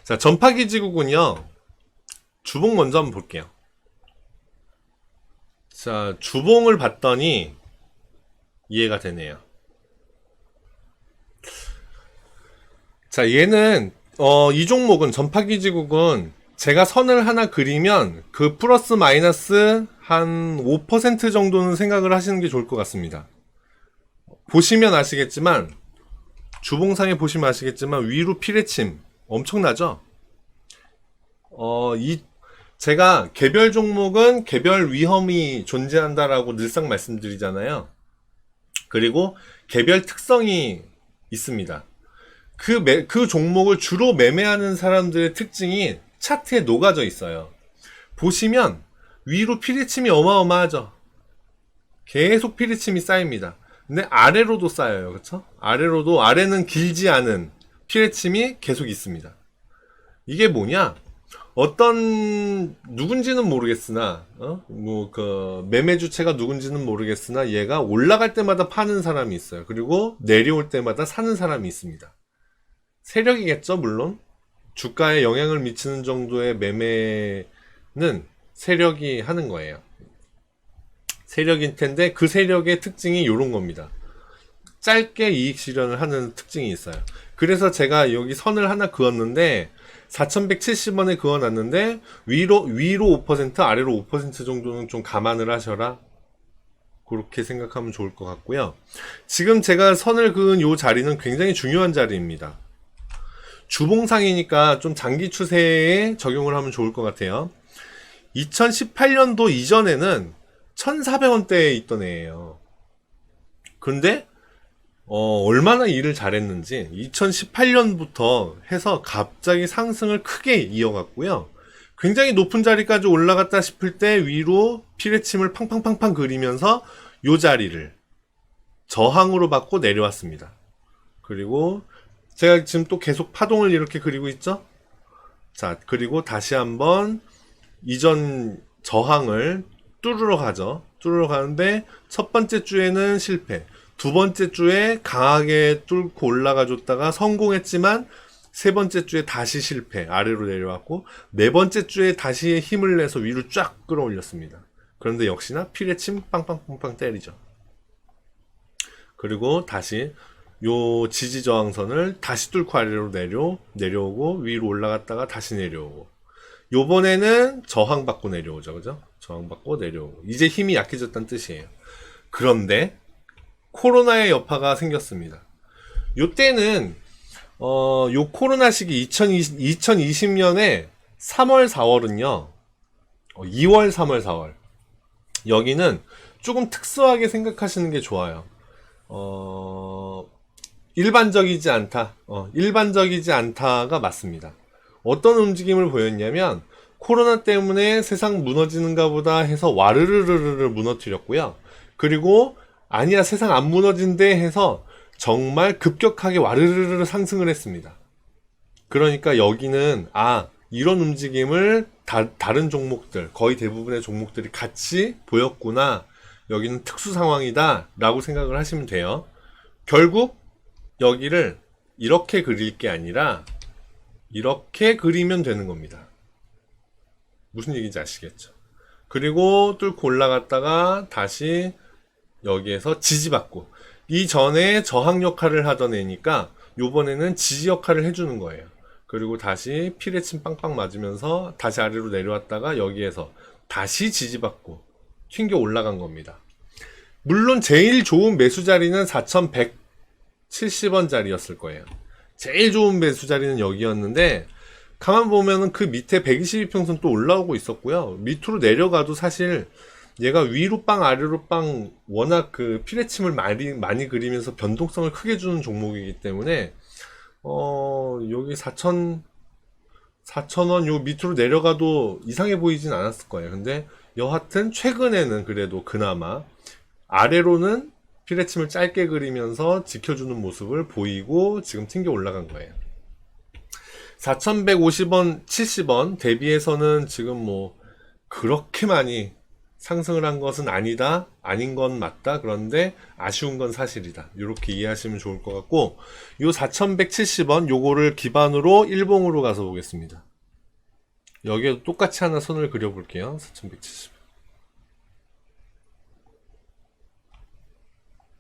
자, 전파기지국은요, 주봉 먼저 한번 볼게요. 자, 주봉을 봤더니 이해가 되네요. 자, 얘는, 이 종목은, 전파기지국은 제가 선을 하나 그리면 그 플러스 마이너스 한 5% 정도는 생각을 하시는 게 좋을 것 같습니다. 보시면 아시겠지만, 주봉상에 보시면 아시겠지만, 위로 피레침 엄청나죠? 제가 개별 종목은 개별 위험이 존재한다라고 늘상 말씀드리잖아요. 그리고 개별 특성이 있습니다. 그 종목을 주로 매매하는 사람들의 특징이 차트에 녹아져 있어요. 보시면 위로 피리침이 어마어마하죠. 계속 피리침이 쌓입니다. 근데 아래로도 쌓여요. 그렇죠? 아래는 길지 않은 피리침이 계속 있습니다. 이게 뭐냐? 어떤 누군지는 모르겠으나 매매 주체가 누군지는 모르겠으나 얘가 올라갈 때마다 파는 사람이 있어요. 그리고 내려올 때마다 사는 사람이 있습니다. 세력이겠죠, 물론. 주가에 영향을 미치는 정도의 매매는 세력이 하는 거예요. 세력일 텐데 그 세력의 특징이 이런 겁니다. 짧게 이익 실현을 하는 특징이 있어요. 그래서 제가 여기 선을 하나 그었는데 4,170원에 그어놨는데 위로 5% 아래로 5% 정도는 좀 감안을 하셔라. 그렇게 생각하면 좋을 것 같고요. 지금 제가 선을 그은 이 자리는 굉장히 중요한 자리입니다. 주봉상이니까 좀 장기 추세에 적용을 하면 좋을 것 같아요. 2018년도 이전에는 1,400원대에 있던 애예요. 근데 얼마나 일을 잘했는지 2018년부터 해서 갑자기 상승을 크게 이어갔고요. 굉장히 높은 자리까지 올라갔다 싶을 때 위로 피레침을 팡팡팡팡 그리면서 요 자리를 저항으로 받고 내려왔습니다. 그리고 제가 지금 또 계속 파동을 이렇게 그리고 있죠? 자, 그리고 다시 한번 이전 저항을 뚫으러 가죠. 뚫으러 가는데 첫 번째 주에는 실패. 두 번째 주에 강하게 뚫고 올라가 줬다가 성공했지만 세 번째 주에 다시 실패. 아래로 내려왔고 네 번째 주에 다시 힘을 내서 위로 쫙 끌어올렸습니다. 그런데 역시나 피레침 빵빵빵빵 때리죠. 그리고 다시 요 지지 저항선을 다시 뚫고 아래로 내려오고 위로 올라갔다가 다시 내려오고 요번에는 저항받고 내려오죠. 그죠? 저항받고 내려오고 이제 힘이 약해졌다는 뜻이에요. 그런데 코로나의 여파가 생겼습니다. 요때는 요 코로나 시기 2020년에 3월 4월은요 2월 3월 4월 여기는 조금 특수하게 생각하시는 게 좋아요. 일반적이지 않다가 맞습니다. 어떤 움직임을 보였냐면 코로나 때문에 세상 무너지는가 보다 해서 와르르르르 무너뜨렸고요. 그리고 아니야 세상 안 무너진대 해서 정말 급격하게 와르르르 상승을 했습니다. 그러니까 여기는 이런 움직임을 다른 종목들 거의 대부분의 종목들이 같이 보였구나. 여기는 특수 상황이다 라고 생각을 하시면 돼요. 결국 여기를 이렇게 그릴 게 아니라 이렇게 그리면 되는 겁니다. 무슨 얘기인지 아시겠죠? 그리고 뚫고 올라갔다가 다시 여기에서 지지받고 이전에 저항 역할을 하던 애니까 요번에는 지지 역할을 해주는 거예요. 그리고 다시 피레침 빵빵 맞으면서 다시 아래로 내려왔다가 여기에서 다시 지지받고 튕겨 올라간 겁니다. 물론 제일 좋은 매수 자리는 4,170원 자리였을 거예요. 제일 좋은 매수 자리는 여기였는데 가만 보면은 그 밑에 122평선 또 올라오고 있었고요. 밑으로 내려가도 사실 얘가 위로 빵 아래로 빵 워낙 그 피레침을 많이 그리면서 변동성을 크게 주는 종목이기 때문에 여기 4,000원 요 밑으로 내려가도 이상해 보이진 않았을 거예요. 근데 여하튼 최근에는 그래도 그나마 아래로는 피레침을 짧게 그리면서 지켜주는 모습을 보이고 지금 튕겨 올라간 거예요. 4,150원, 70원 대비해서는 지금 뭐 그렇게 많이 상승을 한 것은 아니다. 아닌 건 맞다. 그런데 아쉬운 건 사실이다. 이렇게 이해하시면 좋을 것 같고, 요 4170원 요거를 기반으로 일봉으로 가서 보겠습니다. 여기에도 똑같이 하나 선을 그려볼게요. 4170원.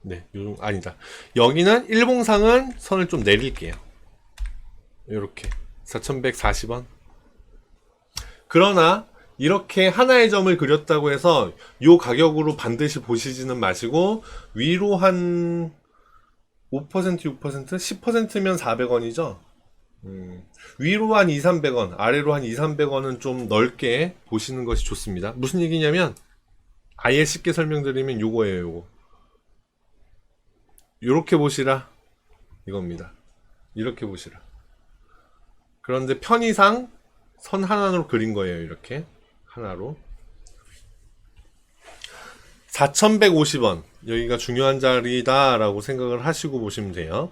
네, 아니다. 여기는 일봉상은 선을 좀 내릴게요. 요렇게 4140원. 그러나 이렇게 하나의 점을 그렸다고 해서 요 가격으로 반드시 보시지는 마시고, 위로 한 5%, 6%, 10%면 400원이죠. 위로 한 2, 300원, 아래로 한 2, 300원은 좀 넓게 보시는 것이 좋습니다. 무슨 얘기냐면, 아예 쉽게 설명드리면 요거예요, 요거. 요렇게 보시라. 이겁니다. 이렇게 보시라. 그런데 편의상 선 하나로 그린 거예요, 이렇게. 하나로. 4150원. 여기가 중요한 자리다라고 생각을 하시고 보시면 돼요.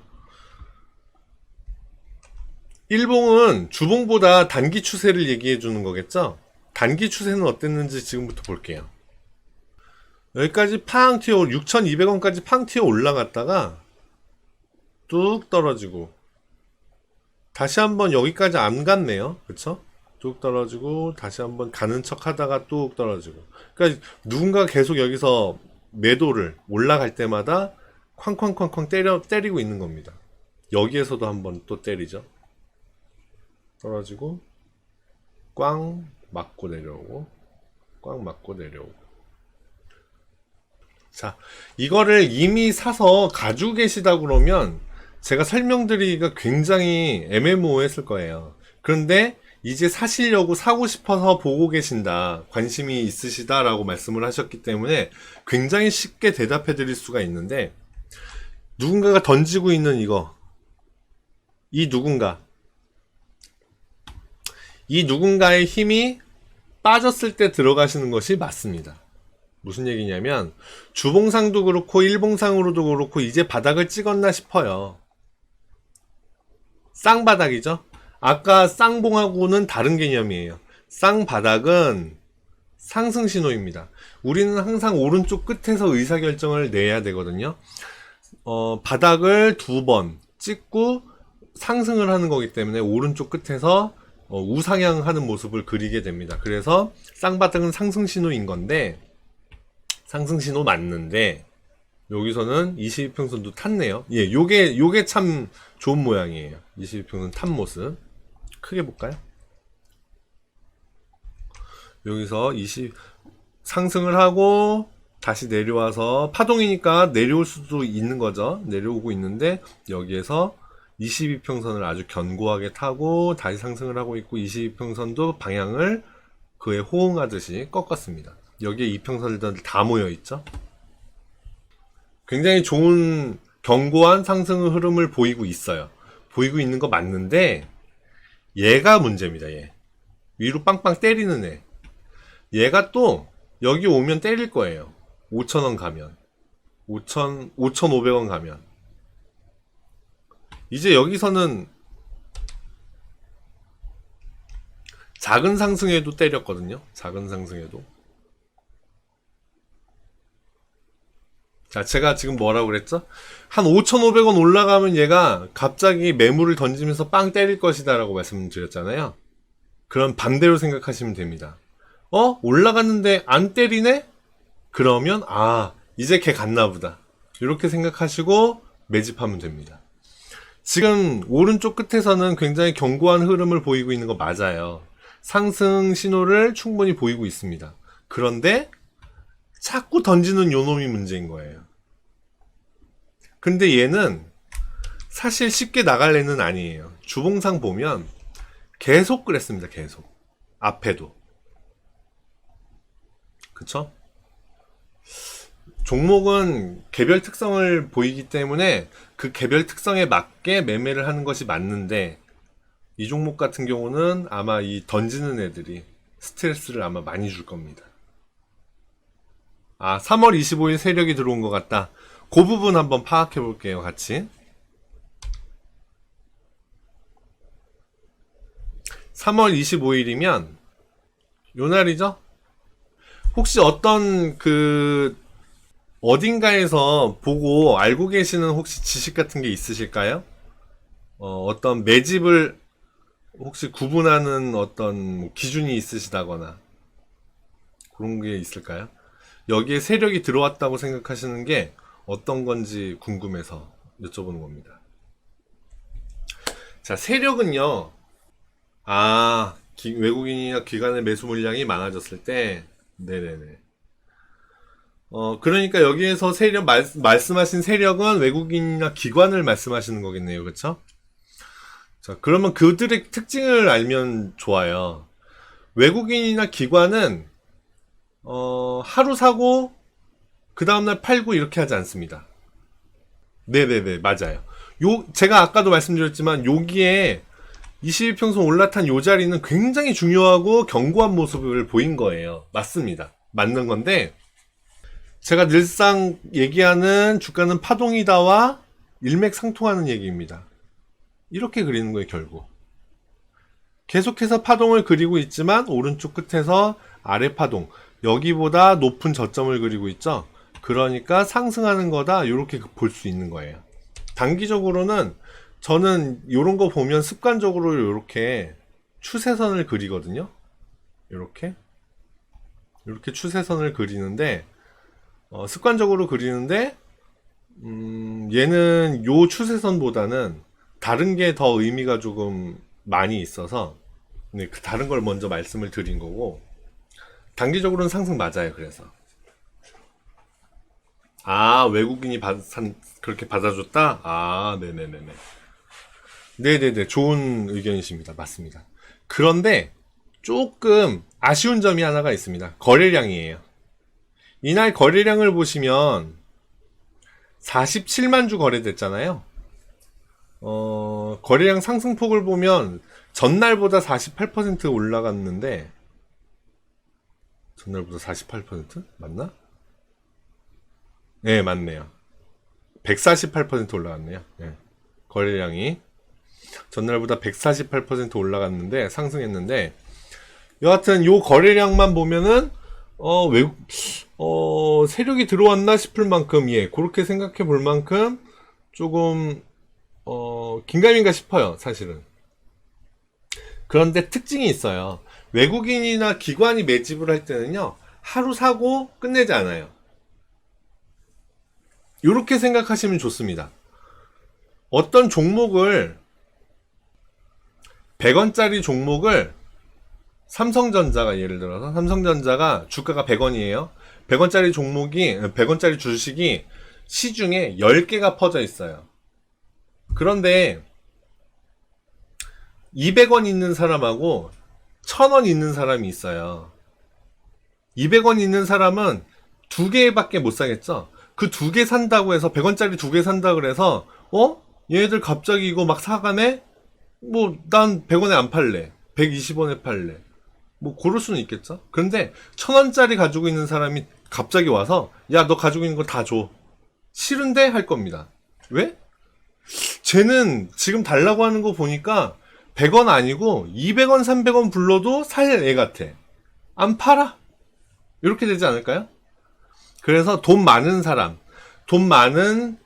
일봉은 주봉보다 단기 추세를 얘기해 주는 거겠죠? 단기 추세는 어땠는지 지금부터 볼게요. 여기까지 팡 튀어 6,200원까지 팡 튀어 올라갔다가 뚝 떨어지고 다시 한번 여기까지 안 갔네요. 그쵸? 뚝 떨어지고 다시 한번 가는 척 하다가 뚝 떨어지고, 그러니까 누군가 계속 여기서 매도를 올라갈 때마다 쾅쾅쾅쾅 때리고 있는 겁니다. 여기에서도 한번 또 때리죠. 떨어지고 꽝 맞고 내려오고 꽝 맞고 내려오고. 자, 이거를 이미 사서 가지고 계시다 그러면 제가 설명드리기가 굉장히 애매모호했을 거예요. 그런데 이제 사시려고, 사고 싶어서 보고 계신다, 관심이 있으시다 라고 말씀을 하셨기 때문에 굉장히 쉽게 대답해 드릴 수가 있는데, 누군가가 던지고 있는 이 누군가의 힘이 빠졌을 때 들어가시는 것이 맞습니다. 무슨 얘기냐면, 주봉상도 그렇고 일봉상으로도 그렇고 이제 바닥을 찍었나 싶어요. 쌍바닥이죠. 아까 쌍봉하고는 다른 개념이에요. 쌍바닥은 상승 신호입니다. 우리는 항상 오른쪽 끝에서 의사결정을 내야 되거든요. 바닥을 2번 찍고 상승을 하는 거기 때문에 오른쪽 끝에서 우상향하는 모습을 그리게 됩니다. 그래서 쌍바닥은 상승 신호인 건데, 상승 신호 맞는데 여기서는 22평선도 탔네요. 예, 요게 참 좋은 모양이에요. 22평선 탄 모습 크게 볼까요? 여기서 상승을 하고 다시 내려와서 파동이니까 내려올 수도 있는 거죠. 내려오고 있는데 여기에서 22평선을 아주 견고하게 타고 다시 상승을 하고 있고, 22평선도 방향을 그에 호응하듯이 꺾었습니다. 여기에 이평선들 다 모여 있죠. 굉장히 좋은 견고한 상승 흐름을 보이고 있어요. 보이고 있는 거 맞는데 얘가 문제입니다. 얘 위로 빵빵 때리는 애, 얘가 또 여기 오면 때릴 거예요. 5,000원 가면, 5,500원 가면. 이제 여기서는 작은 상승에도 때렸거든요. 작은 상승에도. 자, 제가 지금 뭐라고 그랬죠? 한 5,500원 올라가면 얘가 갑자기 매물을 던지면서 빵 때릴 것이다 라고 말씀드렸잖아요. 그럼 반대로 생각하시면 됩니다. 올라갔는데 안 때리네? 그러면 이제 걔 갔나 보다, 이렇게 생각하시고 매집하면 됩니다. 지금 오른쪽 끝에서는 굉장히 견고한 흐름을 보이고 있는 거 맞아요. 상승 신호를 충분히 보이고 있습니다. 그런데 자꾸 던지는 요놈이 문제인 거예요. 근데 얘는 사실 쉽게 나갈 애는 아니에요. 주봉상 보면 계속 그랬습니다. 계속. 앞에도. 그쵸? 종목은 개별 특성을 보이기 때문에 그 개별 특성에 맞게 매매를 하는 것이 맞는데, 이 종목 같은 경우는 아마 이 던지는 애들이 스트레스를 아마 많이 줄 겁니다. 3월 25일 세력이 들어온 것 같다. 그 부분 한번 파악해 볼게요, 같이. 3월 25일이면 요 날이죠? 혹시 어떤 어딘가에서 보고 알고 계시는 혹시 지식 같은 게 있으실까요? 어떤 매집을 혹시 구분하는 어떤 뭐 기준이 있으시다거나 그런 게 있을까요? 여기에 세력이 들어왔다고 생각하시는 게 어떤 건지 궁금해서 여쭤보는 겁니다. 자, 세력은요, 외국인이나 기관의 매수 물량이 많아졌을 때, 네네네. 그러니까 여기에서 말씀하신 세력은 외국인이나 기관을 말씀하시는 거겠네요. 그쵸? 자, 그러면 그들의 특징을 알면 좋아요. 외국인이나 기관은, 하루 사고, 그 다음날 팔고 이렇게 하지 않습니다. 네네네, 맞아요. 제가 아까도 말씀드렸지만, 여기에 21평선 올라탄 요 자리는 굉장히 중요하고 견고한 모습을 보인 거예요. 맞습니다. 맞는 건데, 제가 늘상 얘기하는 주가는 파동이다와 일맥상통하는 얘기입니다. 이렇게 그리는 거예요, 결국. 계속해서 파동을 그리고 있지만 오른쪽 끝에서 아래 파동, 여기보다 높은 저점을 그리고 있죠. 그러니까 상승하는 거다, 이렇게 볼 수 있는 거예요. 단기적으로는 저는 이런 거 보면 습관적으로 이렇게 추세선을 그리거든요. 이렇게 추세선을 그리는데, 습관적으로 그리는데, 얘는 요 추세선보다는 다른 게 더 의미가 조금 많이 있어서, 네, 그 다른 걸 먼저 말씀을 드린 거고, 단기적으로는 상승 맞아요. 그래서 외국인이 그렇게 받아줬다? 네네네네. 네네네, 좋은 의견이십니다. 맞습니다. 그런데 조금 아쉬운 점이 하나가 있습니다. 거래량이에요. 이날 거래량을 보시면 47만 주 거래됐잖아요. 거래량 상승폭을 보면 전날보다 48% 올라갔는데, 전날보다 48%? 맞나? 네, 맞네요. 148% 올라갔네요. 네. 거래량이 전날보다 148% 올라갔는데, 상승했는데, 여하튼 요 거래량만 보면은 외국 세력이 들어왔나 싶을 만큼, 예, 그렇게 생각해 볼 만큼 조금 긴가민가 싶어요, 사실은. 그런데 특징이 있어요. 외국인이나 기관이 매집을 할 때는요, 하루 사고 끝내지 않아요. 이렇게 생각하시면 좋습니다. 어떤 종목을 100원짜리 종목을 삼성전자가, 예를 들어서 삼성전자가 주가가 100원이에요. 100원짜리 주식이 시중에 10개가 퍼져 있어요. 그런데 200원 있는 사람하고 1000원 있는 사람이 있어요. 200원 있는 사람은 2개밖에 못 사겠죠? 그 2개 산다고 해서 100원짜리 2개 산다 그래서 얘네들 갑자기 이거 막 사가네? 뭐 난 100원에 안 팔래. 120원에 팔래. 뭐 고를 수는 있겠죠? 그런데 1000원짜리 가지고 있는 사람이 갑자기 와서 야, 너 가지고 있는 거 다 줘. 싫은데? 할 겁니다. 왜? 쟤는 지금 달라고 하는 거 보니까 100원 아니고 200원, 300원 불러도 살 애 같아. 안 팔아. 이렇게 되지 않을까요? 그래서 돈 많은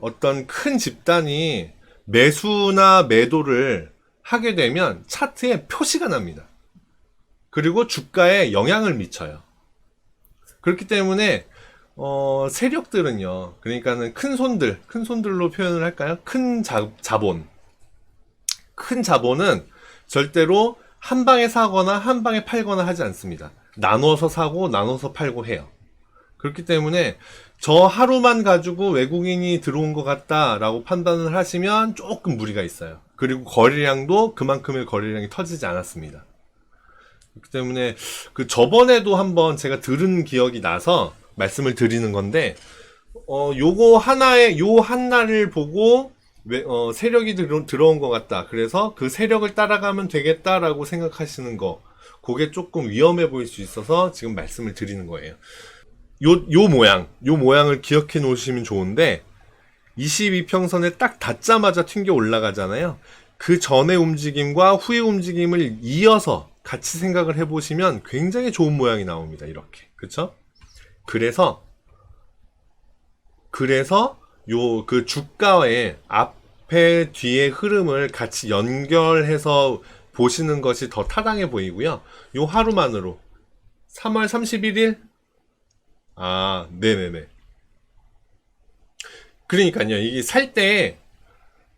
어떤 큰 집단이 매수나 매도를 하게 되면 차트에 표시가 납니다. 그리고 주가에 영향을 미쳐요. 그렇기 때문에 세력들은요, 그러니까는 큰 손들로 표현을 할까요? 큰 자본은 절대로 한 방에 사거나 한 방에 팔거나 하지 않습니다. 나눠서 사고 나눠서 팔고 해요. 그렇기 때문에 저 하루만 가지고 외국인이 들어온 것 같다라고 판단을 하시면 조금 무리가 있어요. 그리고 거래량도 그만큼의 거래량이 터지지 않았습니다. 그렇기 때문에 저번에도 한번 제가 들은 기억이 나서 말씀을 드리는 건데, 요 하나를 보고 세력이 들어온 것 같다. 그래서 그 세력을 따라가면 되겠다라고 생각하시는 거, 그게 조금 위험해 보일 수 있어서 지금 말씀을 드리는 거예요. 요 모양을 기억해 놓으시면 좋은데, 22평선에 딱 닿자마자 튕겨 올라가잖아요. 그 전의 움직임과 후의 움직임을 이어서 같이 생각을 해보시면 굉장히 좋은 모양이 나옵니다. 이렇게. 그쵸? 그래서 요 그 주가의 앞에 뒤에 흐름을 같이 연결해서 보시는 것이 더 타당해 보이고요. 요 하루만으로 3월 31일? 아, 네네네. 그러니까요. 이게 살 때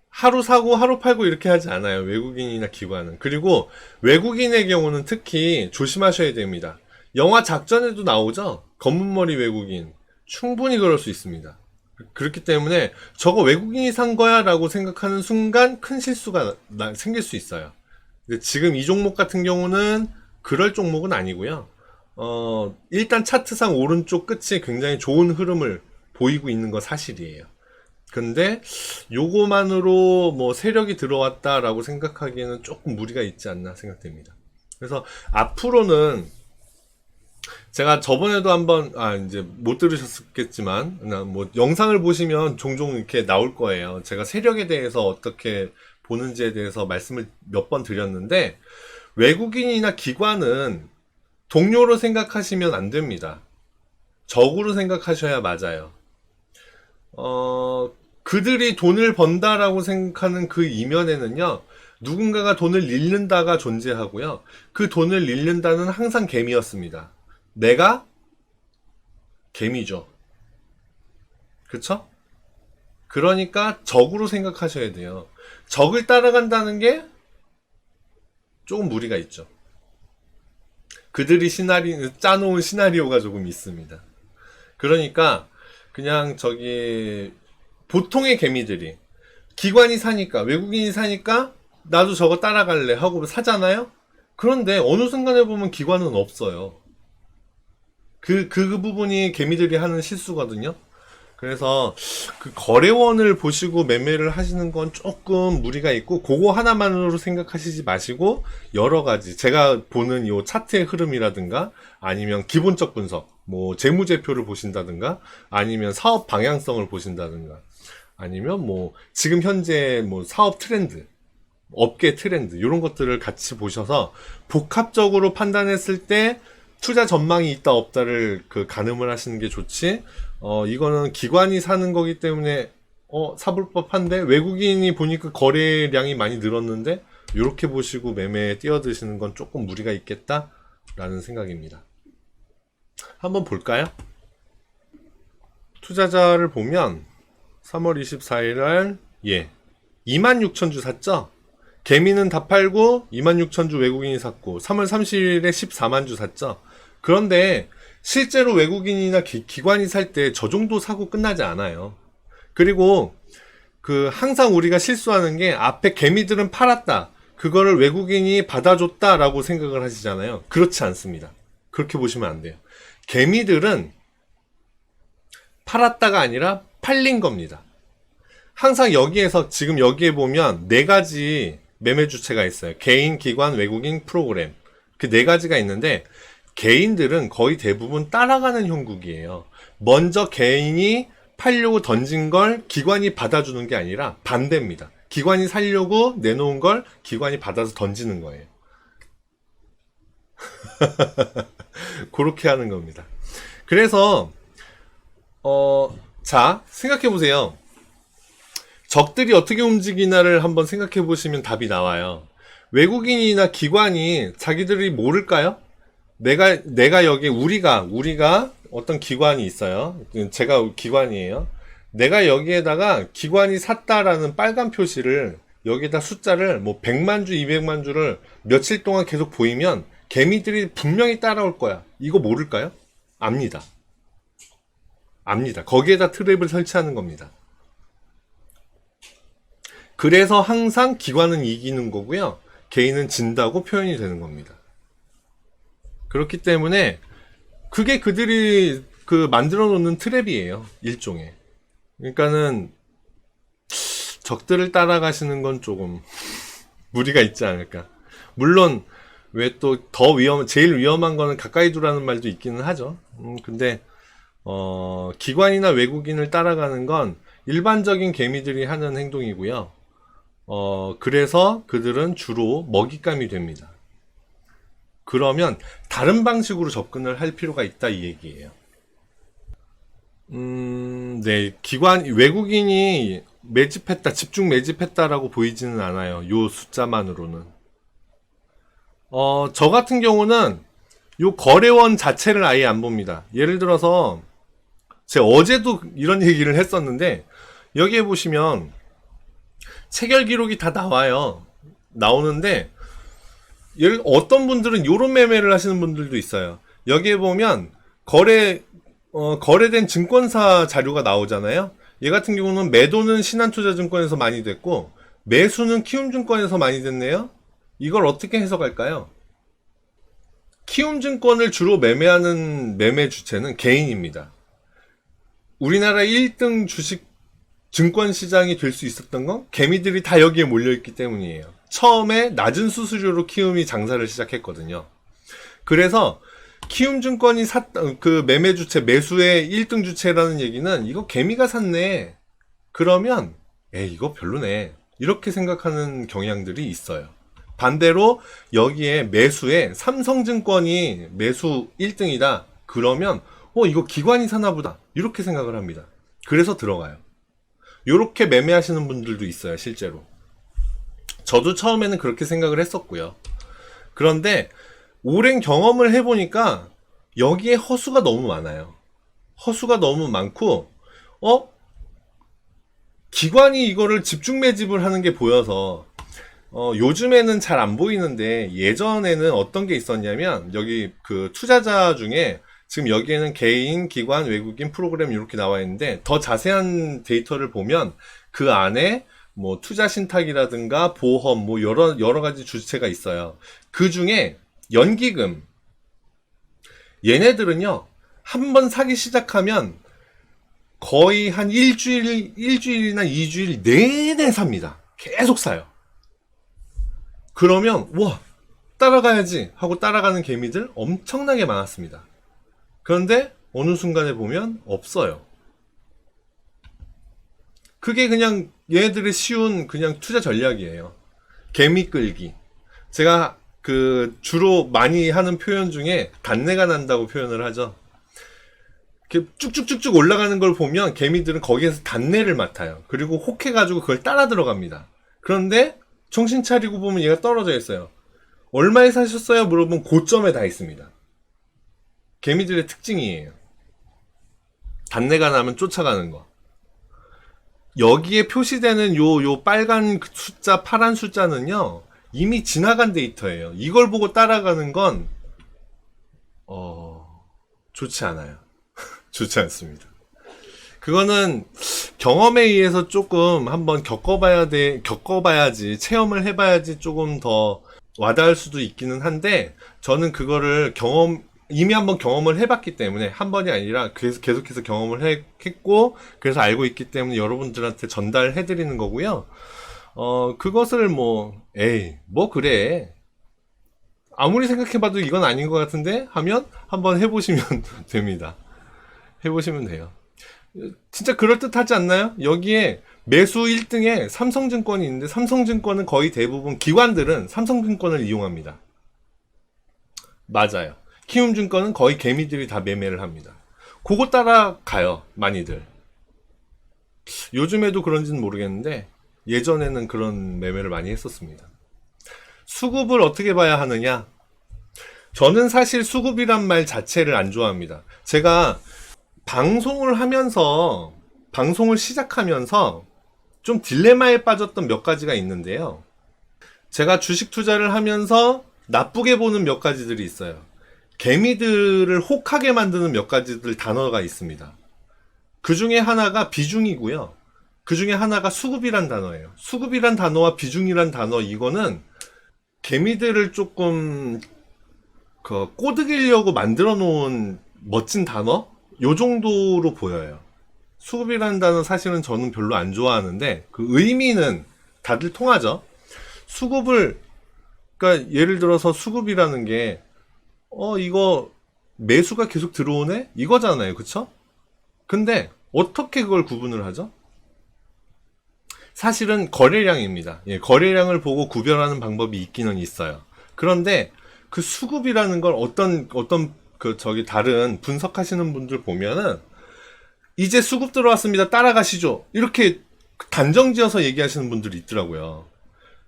하루 사고 하루 팔고 이렇게 하지 않아요. 외국인이나 기관은. 그리고 외국인의 경우는 특히 조심하셔야 됩니다. 영화 작전에도 나오죠. 검은머리 외국인. 충분히 그럴 수 있습니다. 그렇기 때문에 저거 외국인이 산 거야 라고 생각하는 순간 큰 실수가 생길 수 있어요. 근데 지금 이 종목 같은 경우는 그럴 종목은 아니고요. 일단 차트상 오른쪽 끝이 굉장히 좋은 흐름을 보이고 있는 거 사실이에요. 근데 요거만으로 뭐 세력이 들어왔다라고 생각하기에는 조금 무리가 있지 않나 생각됩니다. 그래서 앞으로는 제가 저번에도 한번 이제 못 들으셨겠지만 뭐 영상을 보시면 종종 이렇게 나올 거예요. 제가 세력에 대해서 어떻게 보는지에 대해서 말씀을 몇 번 드렸는데 외국인이나 기관은 동료로 생각하시면 안 됩니다. 적으로 생각하셔야 맞아요. 그들이 돈을 번다라고 생각하는 그 이면에는요, 누군가가 돈을 잃는다가 존재하고요. 그 돈을 잃는다는 항상 개미였습니다. 내가 개미죠. 그쵸? 그러니까 적으로 생각하셔야 돼요. 적을 따라간다는 게 조금 무리가 있죠. 그들이 짜놓은 시나리오가 조금 있습니다. 그러니까 그냥 보통의 개미들이 기관이 사니까 외국인이 사니까 나도 저거 따라갈래 하고 사잖아요. 그런데 어느 순간에 보면 기관은 없어요. 그 부분이 개미들이 하는 실수거든요. 그래서 그 거래원을 보시고 매매를 하시는 건 조금 무리가 있고 그거 하나만으로 생각하시지 마시고 여러 가지 제가 보는 요 차트의 흐름이라든가 아니면 기본적 분석 뭐 재무제표를 보신다든가 아니면 사업 방향성을 보신다든가 아니면 뭐 지금 현재 뭐 사업 트렌드 업계 트렌드 이런 것들을 같이 보셔서 복합적으로 판단했을 때 투자 전망이 있다 없다를 가늠을 하시는 게 좋지. 이거는 기관이 사는 거기 때문에 사볼 법한데 외국인이 보니까 거래량이 많이 늘었는데 이렇게 보시고 매매에 뛰어드시는 건 조금 무리가 있겠다라는 생각입니다. 한번 볼까요? 투자자를 보면 3월 24일 날 26,000주 샀죠? 개미는 다 팔고 26,000주 외국인이 샀고 3월 30일에 14만 주 샀죠? 그런데 실제로 외국인이나 기관이 살 때 저 정도 사고 끝나지 않아요. 그리고 항상 우리가 실수하는 게 앞에 개미들은 팔았다. 그거를 외국인이 받아줬다라고 생각을 하시잖아요. 그렇지 않습니다. 그렇게 보시면 안 돼요. 개미들은 팔았다가 아니라 팔린 겁니다. 항상 지금 여기에 보면 4가지 매매 주체가 있어요. 개인, 기관, 외국인, 프로그램. 그 4가지가 있는데 개인들은 거의 대부분 따라가는 형국이에요. 먼저 개인이 팔려고 던진 걸 기관이 받아주는 게 아니라 반대입니다. 기관이 살려고 내놓은 걸 기관이 받아서 던지는 거예요. 그렇게 하는 겁니다. 그래서 자, 생각해 보세요. 적들이 어떻게 움직이나를 한번 생각해 보시면 답이 나와요. 외국인이나 기관이 자기들이 모를까요? 내가 여기 우리가 어떤 기관이 있어요. 제가 기관이에요. 내가 여기에다가 기관이 샀다라는 빨간 표시를 여기에다 숫자를 뭐 100만 주, 200만 주를 며칠 동안 계속 보이면 개미들이 분명히 따라올 거야. 이거 모를까요? 압니다. 거기에다 트랩을 설치하는 겁니다. 그래서 항상 기관은 이기는 거고요. 개인은 진다고 표현이 되는 겁니다. 그렇기 때문에 그게 그들이 만들어 놓는 트랩이에요. 일종의. 그러니까는 적들을 따라가시는 건 조금 무리가 있지 않을까. 물론 왜 또 제일 위험한 거는 가까이 두라는 말도 있기는 하죠. 근데 기관이나 외국인을 따라가는 건 일반적인 개미들이 하는 행동이고요. 그래서 그들은 주로 먹잇감이 됩니다. 그러면 다른 방식으로 접근을 할 필요가 있다 이 얘기예요. 네. 외국인이 매집했다, 집중 매집했다라고 보이지는 않아요. 요 숫자만으로는. 저 같은 경우는 요 거래원 자체를 아예 안 봅니다. 예를 들어서, 제가 어제도 이런 얘기를 했었는데, 여기에 보시면, 체결 기록이 다 나와요. 나오는데, 어떤 분들은 요런 매매를 하시는 분들도 있어요. 여기에 보면, 거래된 증권사 자료가 나오잖아요. 얘 같은 경우는 매도는 신한투자증권에서 많이 됐고 매수는 키움증권에서 많이 됐네요. 이걸 어떻게 해석할까요? 키움증권을 주로 매매하는 매매 주체는 개인입니다. 우리나라 1등 주식 증권 시장이 될 수 있었던 건 개미들이 다 여기에 몰려있기 때문이에요. 처음에 낮은 수수료로 키움이 장사를 시작했거든요. 그래서 키움증권이 그 매매 주체, 매수의 1등 주체라는 얘기는 이거 개미가 샀네. 그러면 이거 별로네. 이렇게 생각하는 경향들이 있어요. 반대로 여기에 매수에 삼성증권이 매수 1등이다. 그러면 이거 기관이 사나 보다. 이렇게 생각을 합니다. 그래서 들어가요. 이렇게 매매하시는 분들도 있어요, 실제로. 저도 처음에는 그렇게 생각을 했었고요. 그런데 오랜 경험을 해보니까 여기에 허수가 너무 많아요. 허수가 너무 많고, 기관이 이거를 집중 매집을 하는 게 보여서, 요즘에는 잘 안 보이는데, 예전에는 어떤 게 있었냐면, 여기 그 투자자 중에, 지금 여기에는 개인, 기관, 외국인, 프로그램 이렇게 나와 있는데, 더 자세한 데이터를 보면, 그 안에 뭐 투자 신탁이라든가 보험, 뭐 여러 가지 주체가 있어요. 그 중에 연기금, 얘네들은요, 한번 사기 시작하면 거의 한 일주일이나 2주일 내내 삽니다. 계속 사요. 그러면, 와, 따라가야지 하고 따라가는 개미들 엄청나게 많았습니다. 그런데 어느 순간에 보면 없어요. 그게 그냥 얘네들의 쉬운 그냥 투자 전략이에요. 개미 끌기. 제가 주로 많이 하는 표현 중에 단내가 난다고 표현을 하죠. 이렇게 쭉쭉쭉쭉 올라가는 걸 보면 개미들은 거기에서 단내를 맡아요. 그리고 혹해가지고 그걸 따라 들어갑니다. 그런데 정신 차리고 보면 얘가 떨어져 있어요. 얼마에 사셨어요? 물어보면 고점에 다 있습니다. 개미들의 특징이에요. 단내가 나면 쫓아가는 거. 여기에 표시되는 요 빨간 숫자, 파란 숫자는요, 이미 지나간 데이터예요. 이걸 보고 따라가는 건, 좋지 않아요. 좋지 않습니다. 그거는 경험에 의해서 조금 한번 겪어봐야지, 체험을 해봐야지 조금 더 와닿을 수도 있기는 한데, 저는 그거를 이미 한번 경험을 해봤기 때문에, 한 번이 아니라 계속해서 경험을 했고, 그래서 알고 있기 때문에 여러분들한테 전달해드리는 거고요. 그것을 뭐 그래. 아무리 생각해봐도 이건 아닌 것 같은데? 하면 한번 해보시면 됩니다. 해보시면 돼요. 진짜 그럴듯하지 않나요? 여기에 매수 1등에 삼성증권이 있는데, 삼성증권은 거의 대부분 기관들은 삼성증권을 이용합니다. 맞아요. 키움증권은 거의 개미들이 다 매매를 합니다. 그거 따라가요, 많이들. 요즘에도 그런지는 모르겠는데, 예전에는 그런 매매를 많이 했었습니다. 수급을 어떻게 봐야 하느냐? 저는 사실 수급이란 말 자체를 안 좋아합니다. 제가 방송을 시작하면서 좀 딜레마에 빠졌던 몇 가지가 있는데요. 제가 주식 투자를 하면서 나쁘게 보는 몇 가지들이 있어요. 개미들을 혹하게 만드는 몇 가지들 단어가 있습니다. 그 중에 하나가 비중이고요. 그 중에 하나가 수급이란 단어예요. 수급이란 단어와 비중이란 단어, 이거는 개미들을 조금 꼬드기려고 만들어 놓은 멋진 단어? 요 정도로 보여요. 수급이라는 단어 사실은 저는 별로 안 좋아하는데, 그 의미는 다들 통하죠. 그러니까 예를 들어서 수급이라는 게, 이거 매수가 계속 들어오네? 이거잖아요. 그쵸? 근데 어떻게 그걸 구분을 하죠? 사실은 거래량입니다. 거래량을 보고 구별하는 방법이 있기는 있어요. 그런데 그 수급이라는 걸 다른 분석하시는 분들 보면은 이제 수급 들어왔습니다. 따라가시죠. 이렇게 단정지어서 얘기하시는 분들이 있더라고요.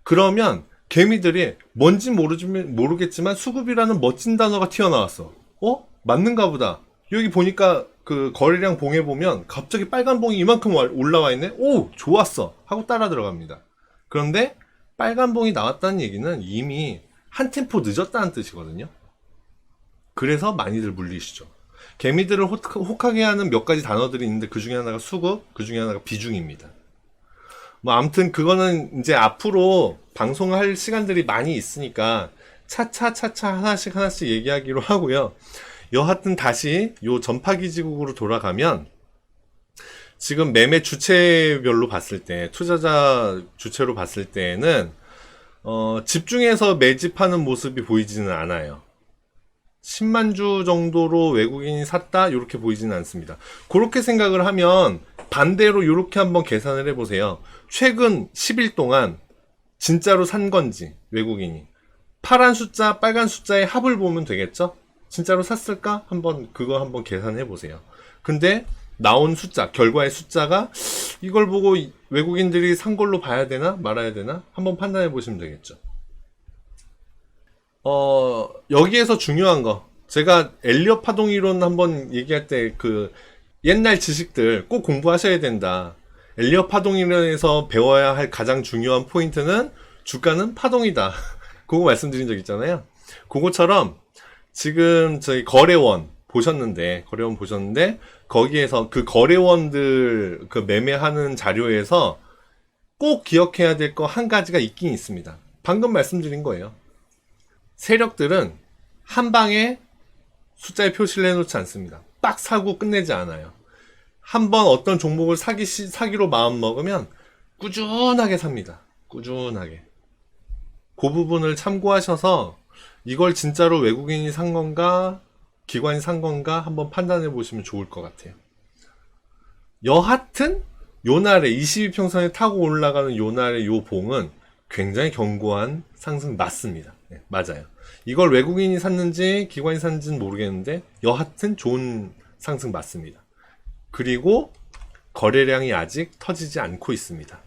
그러면 개미들이 뭔지 모르겠지만 수급이라는 멋진 단어가 튀어나왔어. 맞는가 보다. 여기 보니까 그 거래량 봉에 보면 갑자기 빨간 봉이 이만큼 올라와 있네. 오, 좋았어. 하고 따라 들어갑니다. 그런데 빨간 봉이 나왔다는 얘기는 이미 한 템포 늦었다는 뜻이거든요. 그래서 많이들 물리시죠. 개미들을 혹하게 하는 몇 가지 단어들이 있는데 그 중에 하나가 수급, 그 중에 하나가 비중입니다. 뭐 아무튼 그거는 이제 앞으로 방송할 시간들이 많이 있으니까 차차 하나씩 얘기하기로 하고요. 여하튼 다시 요 전파기지국으로 돌아가면 지금 매매 주체별로 봤을 때, 투자자 주체로 봤을 때에는 집중해서 매집하는 모습이 보이지는 않아요. 10만 주 정도로 외국인이 샀다 이렇게 보이지는 않습니다. 그렇게 생각을 하면 반대로 이렇게 한번 계산을 해보세요. 최근 10일 동안 진짜로 산 건지 외국인이 파란 숫자 빨간 숫자의 합을 보면 되겠죠. 진짜로 샀을까? 그거 한번 계산해 보세요. 근데 나온 숫자, 결과의 숫자가 이걸 보고 외국인들이 산 걸로 봐야 되나 말아야 되나 한번 판단해 보시면 되겠죠. 여기에서 중요한 거, 제가 엘리엇 파동 이론 한번 얘기할 때 그 옛날 지식들 꼭 공부하셔야 된다. 엘리엇 파동 이론에서 배워야 할 가장 중요한 포인트는 주가는 파동이다. 그거 말씀드린 적 있잖아요. 그거처럼 지금 저희 거래원 보셨는데 거기에서 그 거래원들 그 매매하는 자료에서 꼭 기억해야 될 거 한 가지가 있긴 있습니다. 방금 말씀드린 거예요. 세력들은 한 방에 숫자에 표시를 해놓지 않습니다. 딱 사고 끝내지 않아요. 한번 어떤 종목을 사기로 마음 먹으면 꾸준하게 삽니다. 꾸준하게. 그 부분을 참고하셔서 이걸 진짜로 외국인이 산 건가 기관이 산 건가 한번 판단해 보시면 좋을 것 같아요. 여하튼 요날에 22평선에 타고 올라가는 요날의 요 봉은 굉장히 견고한 상승 맞습니다. 네, 맞아요. 이걸 외국인이 샀는지 기관이 샀는지는 모르겠는데 여하튼 좋은 상승 맞습니다. 그리고 거래량이 아직 터지지 않고 있습니다.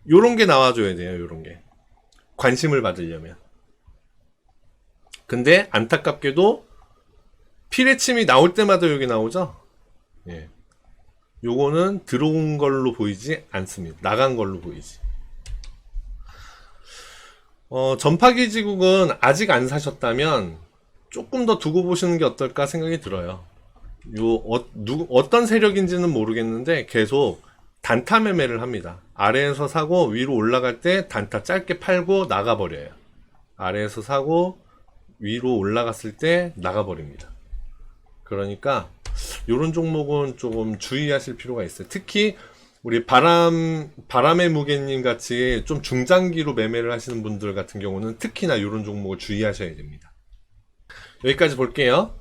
요런 게 나와줘야 돼요. 요런 게 관심을 받으려면. 근데 안타깝게도 피레침이 나올 때마다 여기 나오죠. 예. 요거는 들어온 걸로 보이지 않습니다. 나간 걸로 보이지. 전파기지국은 아직 안 사셨다면 조금 더 두고 보시는 게 어떨까 생각이 들어요. 어떤 세력인지는 모르겠는데 계속 단타 매매를 합니다. 아래에서 사고 위로 올라갈 때 단타 짧게 팔고 나가버려요. 아래에서 사고 위로 올라갔을 때 나가버립니다. 그러니까 이런 종목은 조금 주의하실 필요가 있어요. 특히 우리 바람의 무게님 같이 좀 중장기로 매매를 하시는 분들 같은 경우는 특히나 이런 종목을 주의하셔야 됩니다. 여기까지 볼게요.